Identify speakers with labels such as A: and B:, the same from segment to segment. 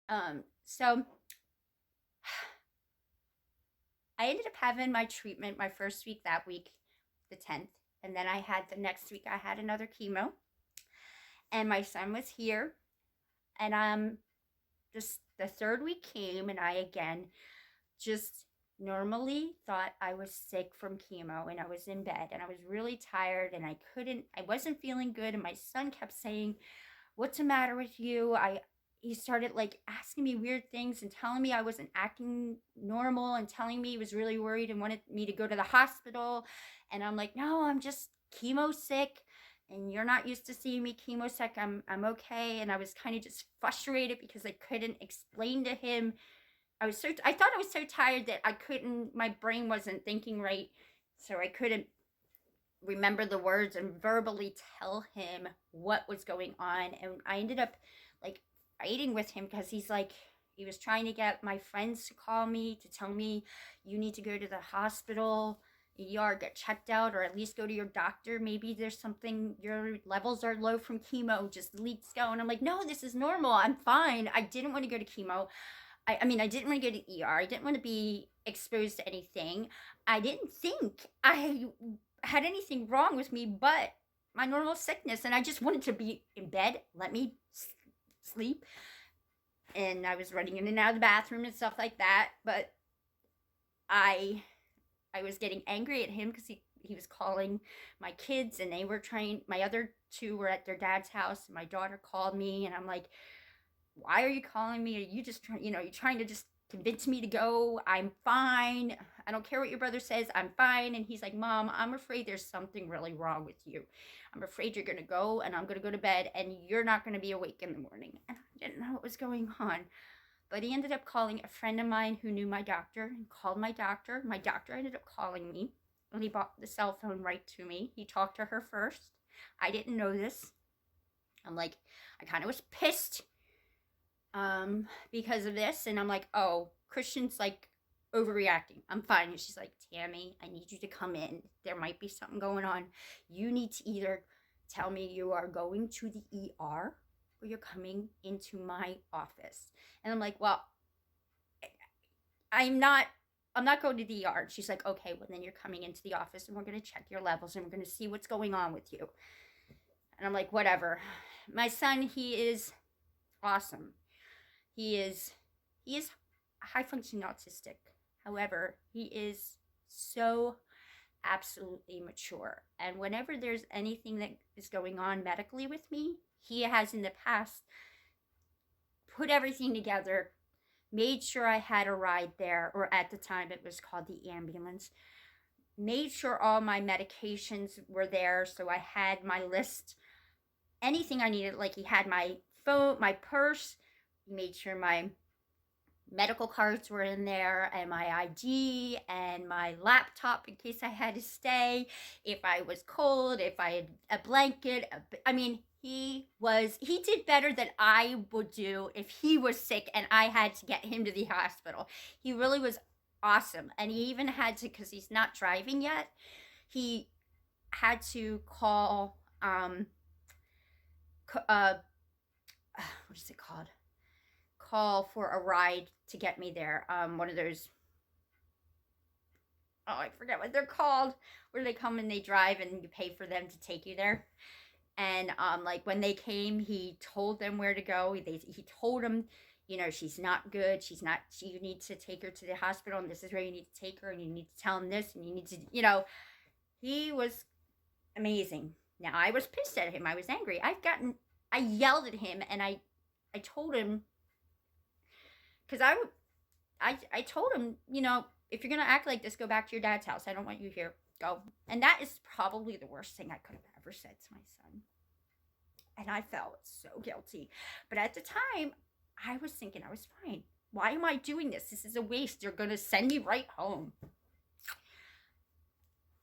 A: So I ended up having my treatment my first week that week, the 10th. And then I had the next week, I had another chemo. And my son was here. And just the third week came, and I again just normally thought I was sick from chemo, and I was in bed and I was really tired and I wasn't feeling good. And my son kept saying, "What's the matter with you?" He started like asking me weird things and telling me I wasn't acting normal and telling me he was really worried and wanted me to go to the hospital. And I'm like, "No, I'm just chemo sick, and you're not used to seeing me chemo sick. I'm okay." And I was kind of just frustrated because I couldn't explain to him. I thought I was so tired that I couldn't, my brain wasn't thinking right. So I couldn't remember the words and verbally tell him what was going on. And I ended up like fighting with him because he was trying to get my friends to call me to tell me, "You need to go to the hospital, ER, get checked out, or at least go to your doctor. Maybe there's something, your levels are low from chemo, just leaks go." And I'm like, "No, this is normal. I'm fine." I didn't want to go to chemo. I mean, I didn't want to go to ER. I didn't want to be exposed to anything. I didn't think I had anything wrong with me but my normal sickness. And I just wanted to be in bed, let me sleep. And I was running in and out of the bathroom and stuff like that. But I I was getting angry at him because he was calling my kids, and they were trying, my other two were at their dad's house, and my daughter called me, and I'm like, "Why are you calling me? Are you just trying, you're trying to just convince me to go? I'm fine. I don't care what your brother says. I'm fine." And he's like, "Mom, I'm afraid there's something really wrong with you. I'm afraid you're going to go, and I'm going to go to bed, and you're not going to be awake in the morning." And I didn't know what was going on. But he ended up calling a friend of mine who knew my doctor and called my doctor. My doctor ended up calling me, and he brought the cell phone right to me. He talked to her first. I didn't know this. I'm like, I kind of was pissed because of this. And I'm like, "Oh, Christian's like overreacting. I'm fine." And she's like, "Tammy, I need you to come in. There might be something going on. You need to either tell me you are going to the ER or you're coming into my office." And I'm like, "Well, I'm not I'm not going to the ER." And she's like, "Okay, well then you're coming into the office and we're going to check your levels and we're going to see what's going on with you." And I'm like, "Whatever." My son, he is awesome. He is high functioning autistic. However, he is so absolutely mature. And whenever there's anything that is going on medically with me, he has in the past put everything together, made sure I had a ride there, or at the time it was called the ambulance, made sure all my medications were there. So I had my list, anything I needed. Like, he had my phone, my purse, he made sure my medical cards were in there, and my ID and my laptop in case I had to stay, if I was cold, if I had a blanket. I mean, he did better than I would do if he was sick and I had to get him to the hospital. He really was awesome. And he even had to, because he's not driving yet, he had to call what is it called, call for a ride to get me there. One of those, oh, I forget what they're called, where they come and they drive and you pay for them to take you there. And like when they came, he told them where to go. He told them, "She's not good. You need to take her to the hospital, and this is where you need to take her, and you need to tell him this, and you need to, he was amazing. Now, I was pissed at him. I was angry. I yelled at him, and I told him, because I told him, "If you're gonna act like this, go back to your dad's house. I don't want you here. Go." And that is probably the worst thing I could have ever said to my son. And I felt so guilty. But at the time, I was thinking I was fine. Why am I doing this? This is a waste. They're gonna send me right home.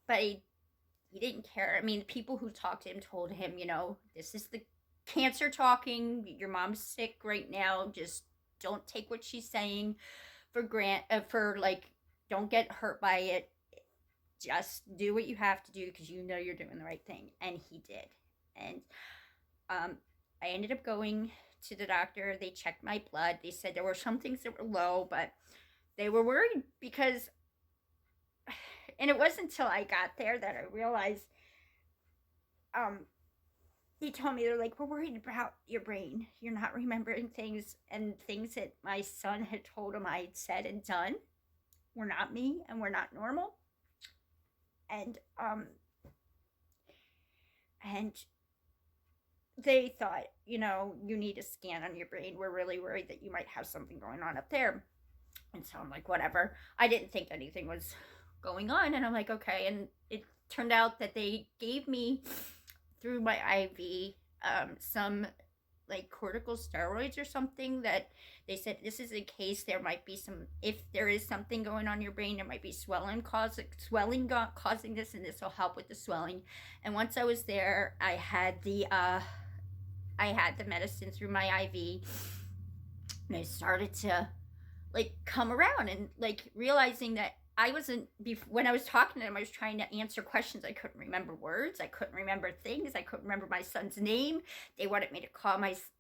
A: But he didn't care. I mean, the people who talked to him told him, "This is the cancer talking. Your mom's sick right now. Just don't take what she's saying for like, don't get hurt by it. Just do what you have to do because you're doing the right thing." And he did. And I ended up going to the doctor. They checked my blood. They said there were some things that were low, but they were worried because, and it wasn't until I got there that I realized, they told me, they're like, we're worried about your brain. You're not remembering things, and things that my son had told him I had said and done were not me and were not normal. And they thought, you need a scan on your brain. We're really worried that you might have something going on up there. And so I'm like, whatever. I didn't think anything was going on. And I'm like, okay. And it turned out that they gave me, through my IV, some like corticosteroids or something, that they said this is in case there might be some, if there is something going on in your brain, there might be swelling causing this, and this will help with the swelling. And once I was there, I had the medicine through my IV, and I started to like come around, and like realizing that I wasn't, when I was talking to them, I was trying to answer questions. I couldn't remember words. I couldn't remember things. I couldn't remember my son's name. They wanted me to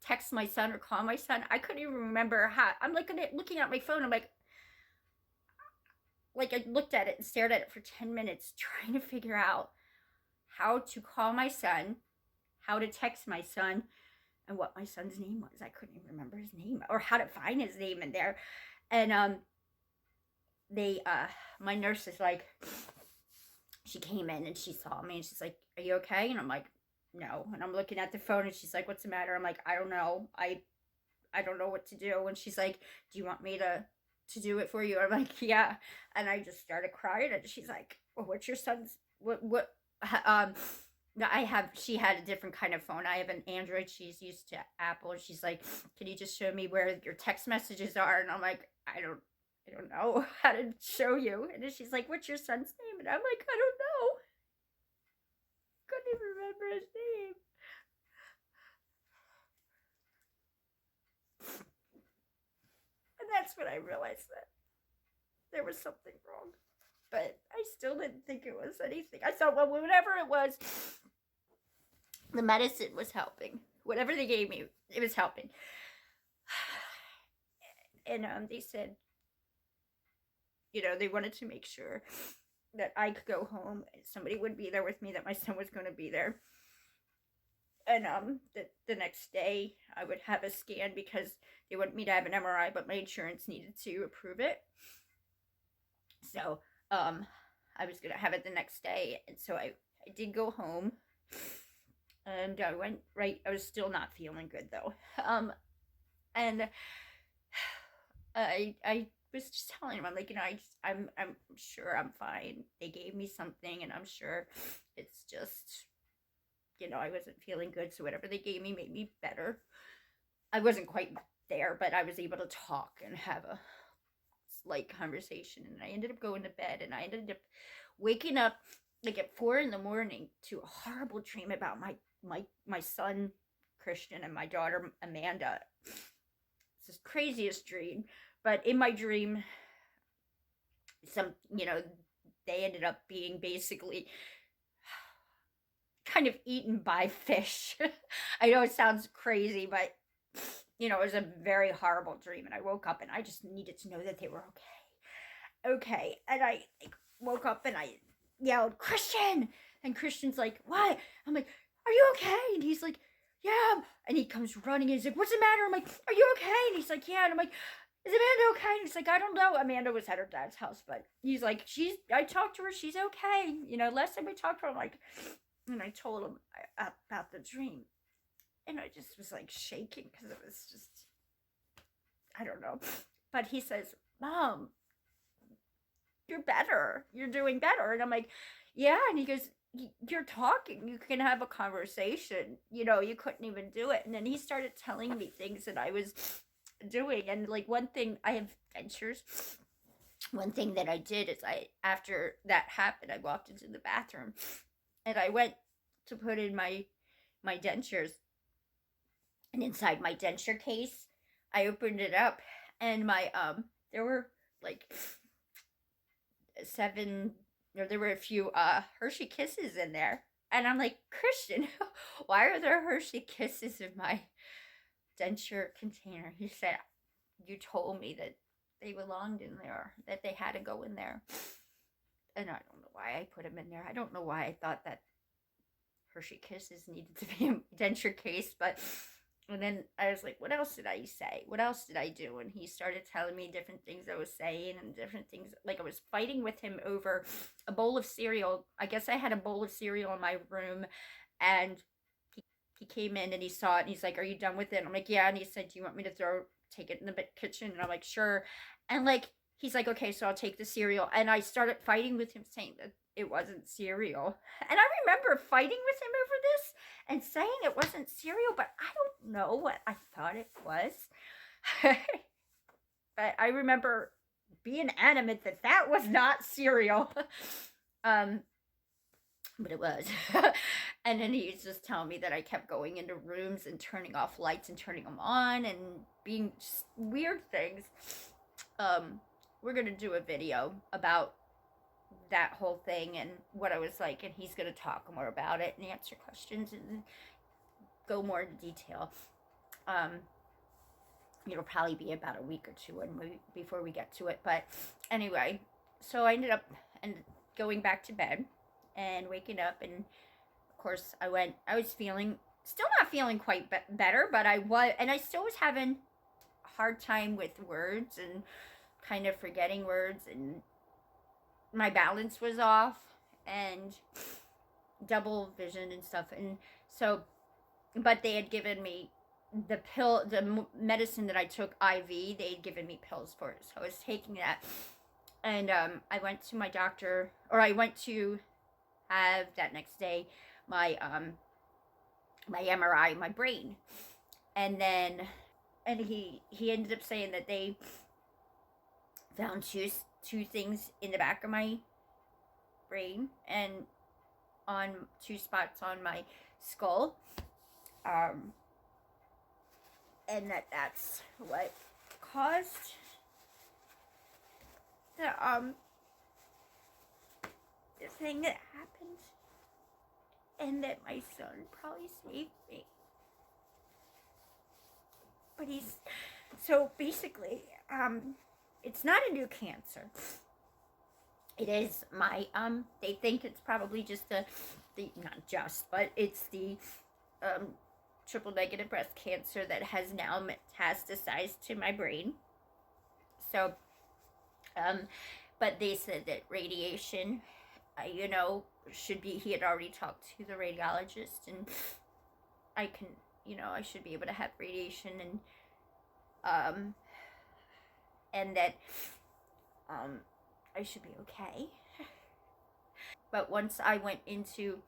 A: text my son or call my son. I couldn't even remember how. I'm like looking at my phone. I'm like I looked at it and stared at it for 10 minutes, trying to figure out how to call my son, how to text my son, and what my son's name was. I couldn't even remember his name, or how to find his name in there. And my nurse is like, she came in and she saw me and she's like, are you okay? And I'm like, no. And I'm looking at the phone and she's like, what's the matter? I'm like, I don't know. I don't know what to do. And she's like, do you want me to do it for you? I'm like, yeah. And I just started crying, and she's like, well, what's your son's, she had a different kind of phone. I have an Android. She's used to Apple. And she's like, can you just show me where your text messages are? And I'm like, I don't know how to show you. And then she's like, what's your son's name? And I'm like, I don't know. Couldn't even remember his name. And that's when I realized that there was something wrong. But I still didn't think it was anything. I thought, well, whatever it was, the medicine was helping. Whatever they gave me, it was helping. And they said, they wanted to make sure that I could go home, somebody would be there with me, that my son was going to be there. And the next day I would have a scan, because they wanted me to have an MRI, but my insurance needed to approve it. So I was going to have it the next day. And so I did go home, and I went right. I was still not feeling good though. And I was just telling him, I'm like, I'm sure I'm fine. They gave me something, and I'm sure it's just, I wasn't feeling good. So whatever they gave me made me better. I wasn't quite there, but I was able to talk and have a slight conversation. And I ended up going to bed, and I ended up waking up like at 4 a.m. to a horrible dream about my son Christian and my daughter Amanda. It's the craziest dream. But in my dream, they ended up being basically kind of eaten by fish. I know it sounds crazy, but it was a very horrible dream. And I woke up, and I just needed to know that they were okay. And I woke up, and I yelled, Christian! And Christian's like, what? I'm like, are you okay? And he's like, yeah. And he comes running, and he's like, what's the matter? I'm like, are you okay? And he's like, yeah. And I'm like, is Amanda okay? And he's like, I don't know. Amanda was at her dad's house, but he's like, I talked to her. She's okay. Last time I talked to her, and I told him about the dream. And I just was like shaking, because it was just, I don't know. But he says, Mom, you're better. You're doing better. And I'm like, yeah. And he goes, you're talking. You can have a conversation. You couldn't even do it. And then he started telling me things that I was doing. And like, one thing, I have dentures. One thing that I did is, after that happened, I walked into the bathroom, and I went to put in my dentures. And inside my denture case, I opened it up, and there were like there were a few Hershey Kisses in there. And I'm like, Christian, why are there Hershey Kisses in my denture container. He said, you told me that they belonged in there, that they had to go in there. And I don't know why I put them in there. I don't know why I thought that Hershey Kisses needed to be a denture case, but and then I was like, what else did I say? What else did I do? And he started telling me different things I was saying and different things. Like, I was fighting with him over a bowl of cereal. I guess I had a bowl of cereal in my room, and he came in and he saw it and he's like, are you done with it? And I'm like, yeah. And he said, do you want me to take it in the kitchen? And I'm like, sure. And like, he's like, okay, so I'll take the cereal. And I started fighting with him saying that it wasn't cereal. And I remember fighting with him over this and saying it wasn't cereal, but I don't know what I thought it was. But I remember being adamant that that was not cereal. But it was. And then he's just telling me that I kept going into rooms and turning off lights and turning them on and being just weird things. We're gonna do a video about that whole thing and what I was like, and he's gonna talk more about it and answer questions and go more into detail. It'll probably be about a week or two before we get to it. But anyway, so I ended up going back to bed and waking up, and of course I was still not feeling quite better, but I still was having a hard time with words and kind of forgetting words, and my balance was off and double vision and stuff. And so, but they had given me the medicine that I took IV, they had given me pills for it, so I was taking that. And I went to my doctor, or I went to have that next day my MRI, my brain. And then he ended up saying that they found two things in the back of my brain and on 2 spots on my skull, and that's what caused the thing that happened, and that my son probably saved me. But so basically, it's not a new cancer. It is my, they think it's probably just not just, but it's the, triple negative breast cancer that has now metastasized to my brain. So, but they said that radiation, should be, he had already talked to the radiologist, and I should be able to have radiation, and that, I should be okay. But once I went in to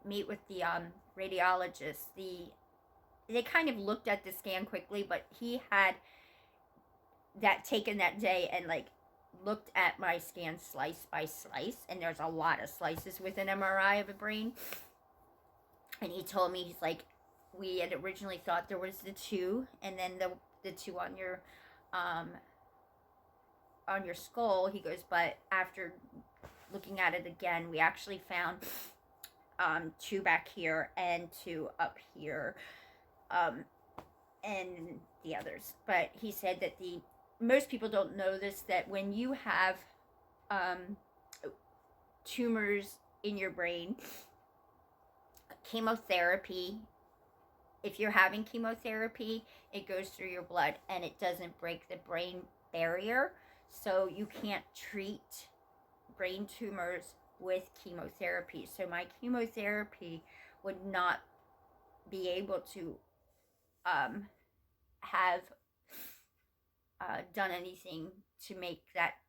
A: meet with the radiologist, they kind of looked at the scan quickly, but he had that taken that day and like looked at my scan slice by slice, and there's a lot of slices with an MRI of a brain. And he told me, he's like, we had originally thought there was the 2, and then the 2 on your skull. He goes, but after looking at it again, we actually found 2 back here and 2 up here, and the others. But he said that most people don't know this, that when you have tumors in your brain, chemotherapy, if you're having chemotherapy, it goes through your blood and it doesn't break the brain barrier, so you can't treat brain tumors with chemotherapy. So my chemotherapy would not be able to have done anything to make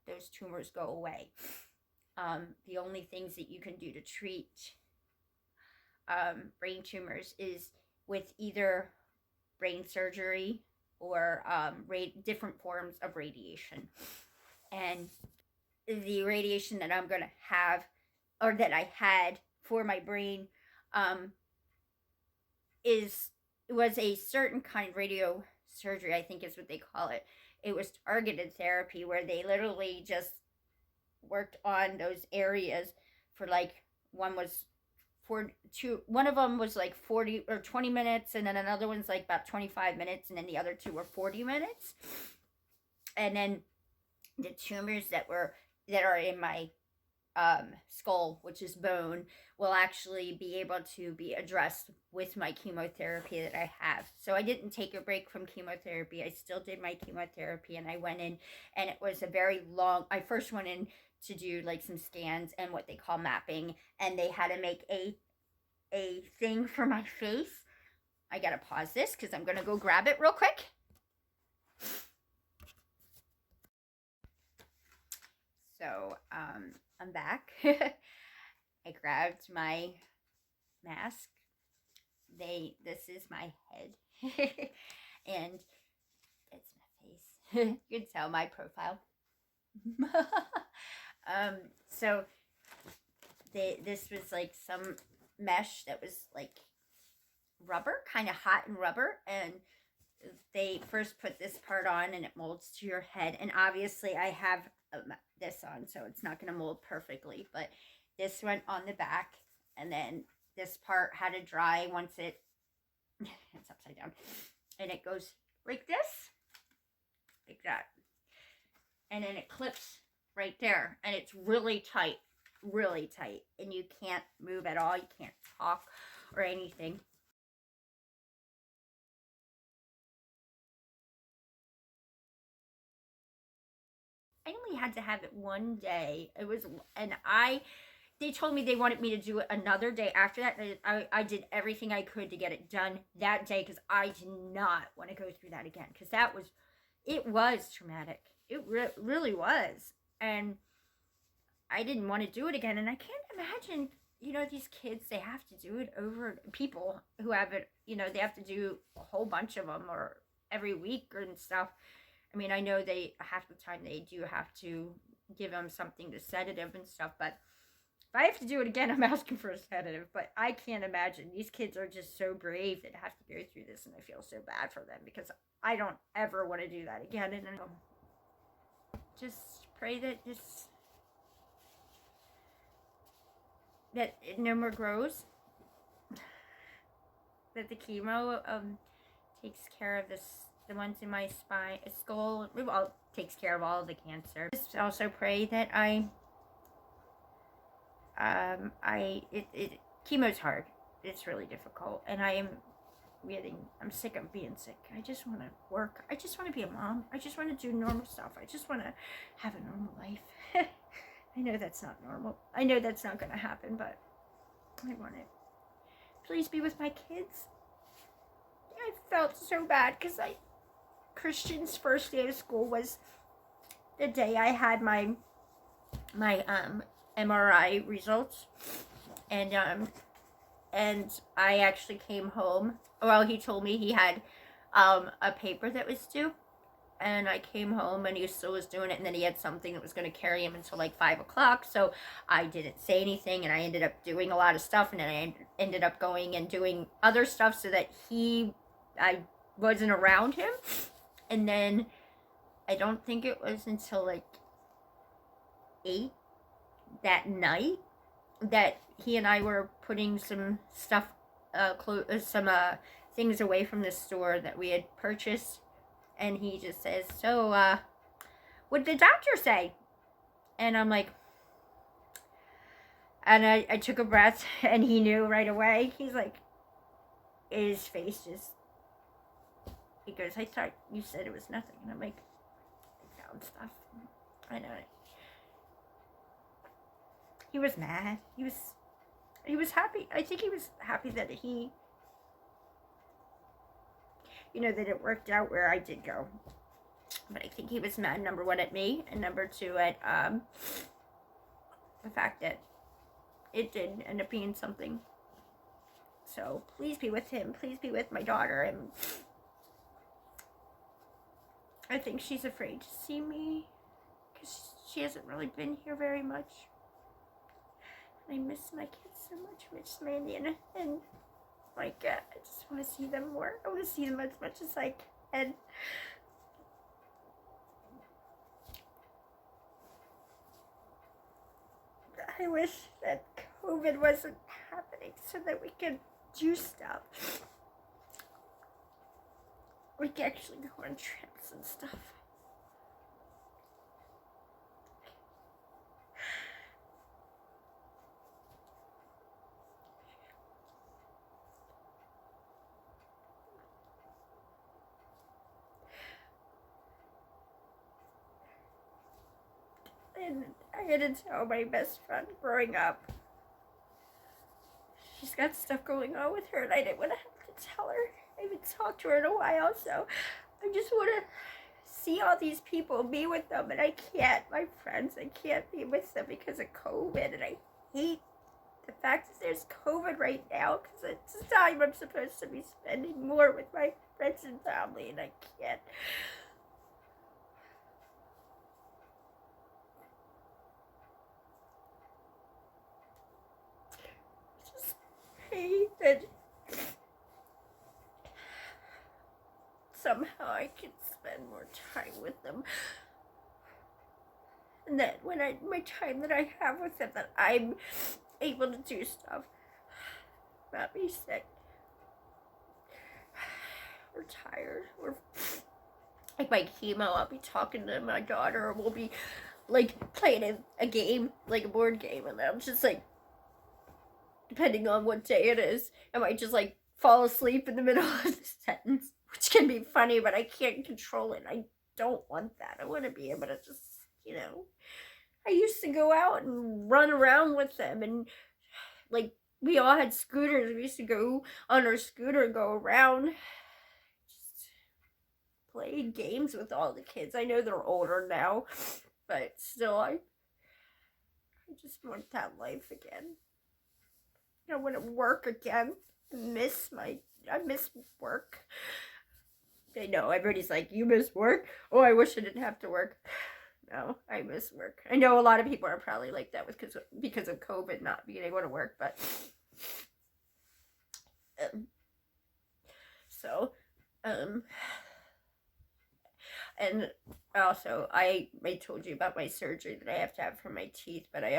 A: those tumors go away. The only things that you can do to treat brain tumors is with either brain surgery or different forms of radiation. And the radiation that I'm going to have, or that I had for my brain, was a certain kind of radio surgery, I think is what they call it. It was targeted therapy, where they literally just worked on those areas for, like, one was one of them was like 40 or 20 minutes, and then another one's like about 25 minutes, and then the other two were 40 minutes. And then the tumors that are in my skull, which is bone, will actually be able to be addressed with my chemotherapy that I have. So I didn't take a break from chemotherapy. I still did my chemotherapy, and I went in, and it was a very long. I first went in to do like some scans and what they call mapping, and they had to make a thing for my face. I gotta pause this because I'm gonna go grab it real quick. So I'm back. I grabbed my mask. This is my head. And it's my face. You can tell my profile. So this was like some mesh that was like rubber, kind of hot and rubber, and they first put this part on and it molds to your head. And obviously I have this on, so it's not going to mold perfectly, but this went on the back, and then this part had to dry once it's upside down, and it goes like this, like that, and then it clips right there, and it's really tight, and you can't move at all. You can't talk or anything. I only had to have it one day. It was, and they told me they wanted me to do it another day after that. I did everything I could to get it done that day, because I did not want to go through that again, because it was traumatic. It really was. And I didn't want to do it again. And I can't imagine, these kids, they have to do it over, people who have it, they have to do a whole bunch of them, or every week and stuff. I mean, I know they, half the time they do have to give them something to sedative and stuff, but if I have to do it again, I'm asking for a sedative. But I can't imagine. These kids are just so brave that have to go through this, and I feel so bad for them, because I don't ever want to do that again. And just pray that that it no more grows, that the chemo takes care of the ones in my spine, skull, well, takes care of all of the cancer. Just also pray that chemo's hard. It's really difficult, and I'm sick of being sick. I just want to work. I just want to be a mom. I just want to do normal stuff. I just want to have a normal life. I know that's not normal. I know that's not going to happen, but I want it. Please be with my kids. I felt so bad, because Christian's first day of school was the day I had my MRI results, and I actually came home. Well, he told me he had a paper that was due, and I came home, and he still was doing it, and then he had something that was going to carry him until like 5 o'clock, so I didn't say anything, and I ended up doing a lot of stuff, and then I ended up going and doing other stuff so that I wasn't around him. And then I don't think it was until like 8 that night that he and I were putting some stuff, some things away from the store that we had purchased, and he just says, "So, what did the doctor say?" And I'm like, and I took a breath, and he knew right away. He's like, his face just, he goes, "I thought you said it was nothing." And I'm like, "I found stuff." I know it. He was mad. He was happy. I think he was happy that that it worked out where I did go. But I think he was mad, number one, at me, and number two, at the fact that it did end up being something. So please be with him. Please be with my daughter. And I think she's afraid to see me, because she hasn't really been here very much. I miss my kids so much, Miss Mandy, and like, I just want to see them more. I want to see them as much as I can. I wish that COVID wasn't happening so that we could do stuff. We could actually go on trips and stuff. And I had to tell my best friend growing up, she's got stuff going on with her and I didn't want to have to tell her. I haven't talked to her in a while, so I just want to see all these people, be with them, and I can't. My friends, I can't be with them because of COVID, and I hate the fact that there's COVID right now because it's a time I'm supposed to be spending more with my friends and family, and I can't. Just hate that somehow I can spend more time with them. And that when my time that I have with them, that I'm able to do stuff, not be sick. We're tired. We're like my chemo. I'll be talking to my daughter, or we'll be like playing a game, like a board game, and I'm just like, depending on what day it is, I might just like fall asleep in the middle of the sentence, which can be funny, but I can't control it. I don't want that. I want to be able to just, you know, I used to go out and run around with them, and like we all had scooters. We used to go on our scooter and go around, just play games with all the kids. I know they're older now, but still, I just want that life again. I want to work again. I miss work. I know everybody's like, you miss work? Oh, I wish I didn't have to work. No, I miss work. I know a lot of people are probably like that because of COVID not being able to work, but and also I told you about my surgery that I have to have for my teeth, but I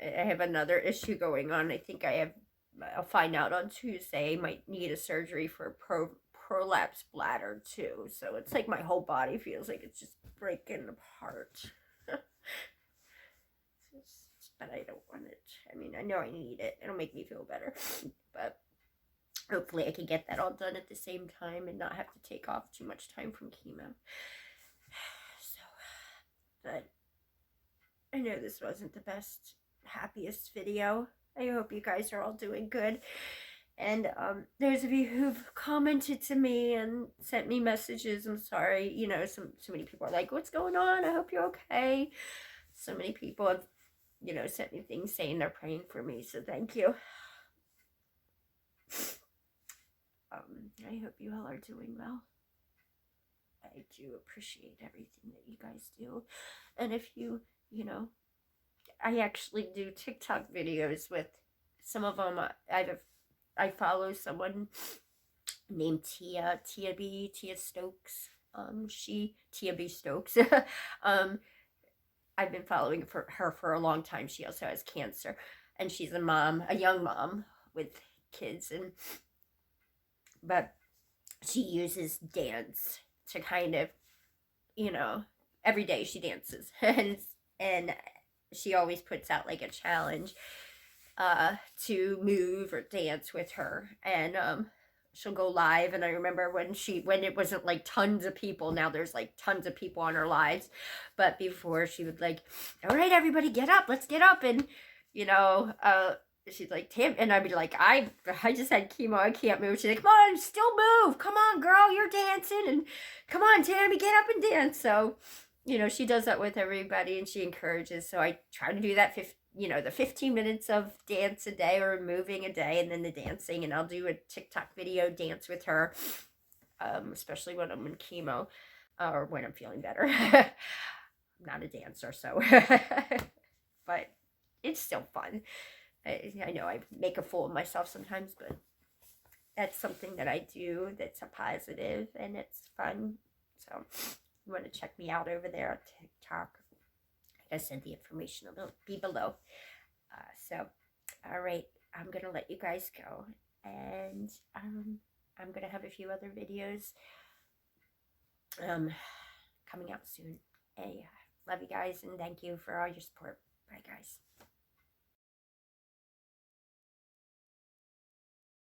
A: have another issue going on. I think I'll find out on Tuesday. I might need a surgery for prolapsed bladder too. So it's like my whole body feels like it's just breaking apart. But I don't want it. I mean, I know I need it. It'll make me feel better. But hopefully I can get that all done at the same time and not have to take off too much time from chemo. So, but I know this wasn't the best, happiest video. I hope you guys are all doing good. And those of you who've commented to me and sent me messages, I'm sorry. You know, so many people are like, what's going on? I hope you're okay. So many people have, you know, sent me things saying they're praying for me. So thank you. I hope you all are doing well. I do appreciate everything that you guys do. And if you know, I actually do TikTok videos with some of them. I follow someone named Tia Stokes. Tia B Stokes. I've been following her for a long time. She also has cancer, and she's a young mom with kids, but she uses dance to kind of, you know, every day she dances, and she always puts out like a challenge to move or dance with her, and she'll go live. And I remember when it wasn't like tons of people. Now there's like tons of people on her lives, but before she would like, all right, everybody get up, let's get up. And you know, she's like, Tam, and I'd be like, I just had chemo, I can't move. She's like, come on, still move, come on girl, you're dancing, and come on Tammy, get up and dance. So you know, she does that with everybody, and she encourages. So I try to do that the 15 minutes of dance a day or moving a day, and then the dancing, and I'll do a TikTok video dance with her, especially when I'm in chemo, or when I'm feeling better. I'm not a dancer, so but it's still fun. I know I make a fool of myself sometimes, but that's something that I do that's a positive and it's fun. So you want to check me out over there on TikTok. Like I said, the information will be below. So, all right, I'm going to let you guys go. And I'm going to have a few other videos coming out soon. Hey, love you guys, and thank you for all your support. Bye, guys.